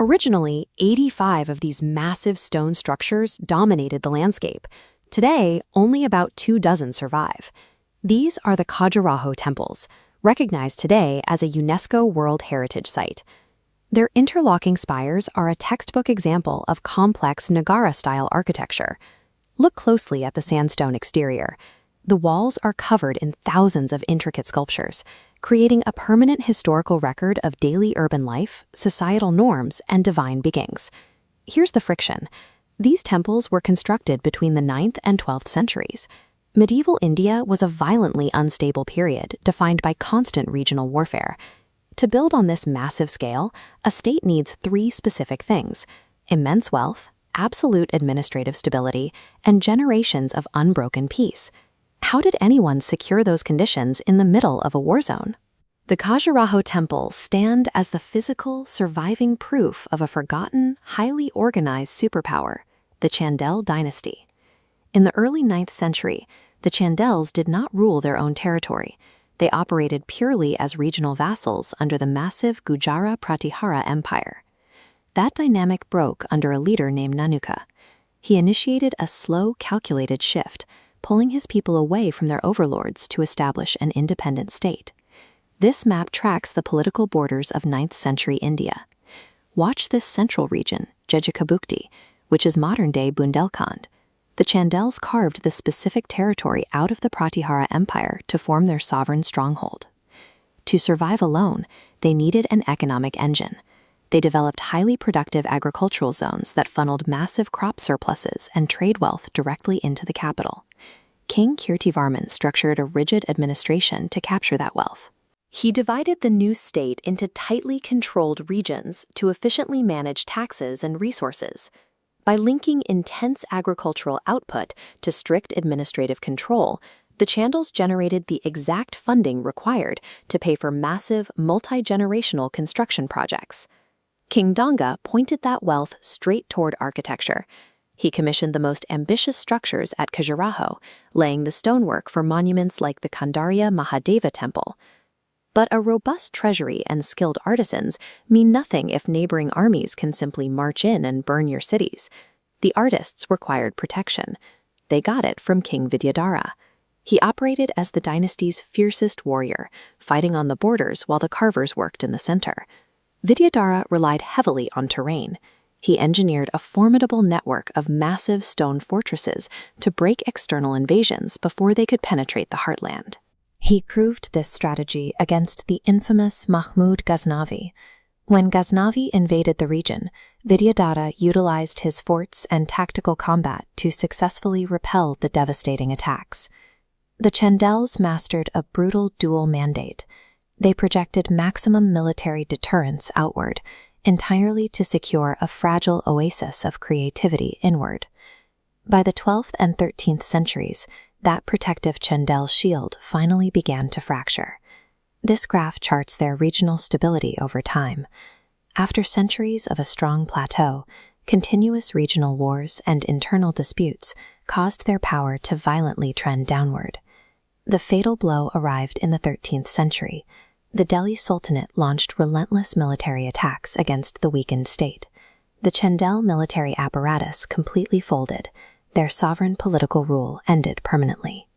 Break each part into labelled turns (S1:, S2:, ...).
S1: Originally, 85 of these massive stone structures dominated the landscape. Today, only about 24 survive. These are the Khajuraho Temples, recognized today as a UNESCO World Heritage Site. Their interlocking spires are a textbook example of complex Nagara-style architecture. Look closely at the sandstone exterior. The walls are covered in thousands of intricate sculptures, creating a permanent historical record of daily urban life, societal norms, and divine beings. Here's the friction. These temples were constructed between the 9th and 12th centuries. Medieval India was a violently unstable period defined by constant regional warfare. To build on this massive scale, a state needs 3 specific things: immense wealth, absolute administrative stability, and generations of unbroken peace. How did anyone secure those conditions in the middle of a war zone? The Khajuraho Temples stand as the physical, surviving proof of a forgotten, highly organized superpower, the Chandel Dynasty. In the early 9th century, the Chandels did not rule their own territory. They operated purely as regional vassals under the massive Gujara Pratihara Empire. That dynamic broke under a leader named Nannuka. He initiated a slow, calculated shift, pulling his people away from their overlords to establish an independent state. This map tracks the political borders of 9th century India. Watch this central region, Jejakabhukti, which is modern-day Bundelkhand. The Chandels carved this specific territory out of the Pratihara Empire to form their sovereign stronghold. To survive alone, they needed an economic engine. They developed highly productive agricultural zones that funneled massive crop surpluses and trade wealth directly into the capital. King Yashovarman structured a rigid administration to capture that wealth. He divided the new state into tightly controlled regions to efficiently manage taxes and resources. By linking intense agricultural output to strict administrative control, the Chandels generated the exact funding required to pay for massive, multi-generational construction projects. King Dhanga pointed that wealth straight toward architecture. He commissioned the most ambitious structures at Khajuraho, laying the stonework for monuments like the Khandarya Mahadeva Temple. But a robust treasury and skilled artisans mean nothing if neighboring armies can simply march in and burn your cities. The artists required protection. They got it from King Vidyadhara. He operated as the dynasty's fiercest warrior, fighting on the borders while the carvers worked in the center. Vidyadhara relied heavily on terrain. He engineered a formidable network of massive stone fortresses to break external invasions before they could penetrate the heartland. He proved this strategy against the infamous Mahmud Ghaznavi. When Ghaznavi invaded the region, Vidyadhara utilized his forts and tactical combat to successfully repel the devastating attacks. The Chandels mastered a brutal dual mandate. They projected maximum military deterrence outward, entirely to secure a fragile oasis of creativity inward. By the 12th and 13th centuries, that protective Chandel shield finally began to fracture. This graph charts their regional stability over time. After centuries of a strong plateau, continuous regional wars and internal disputes caused their power to violently trend downward. The fatal blow arrived in the 13th century. The Delhi Sultanate launched relentless military attacks against the weakened state. The Chandel military apparatus completely folded. Their sovereign political rule ended permanently.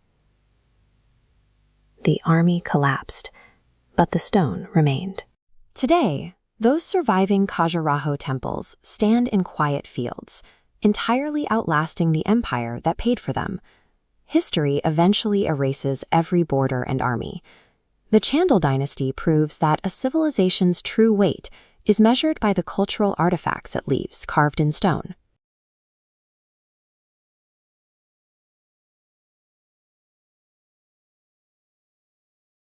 S1: The army collapsed, but the stone remained. Today, those surviving Khajuraho temples stand in quiet fields, entirely outlasting the empire that paid for them. History eventually erases every border and army. The Chandel Dynasty proves that a civilization's true weight is measured by the cultural artifacts it leaves carved in stone.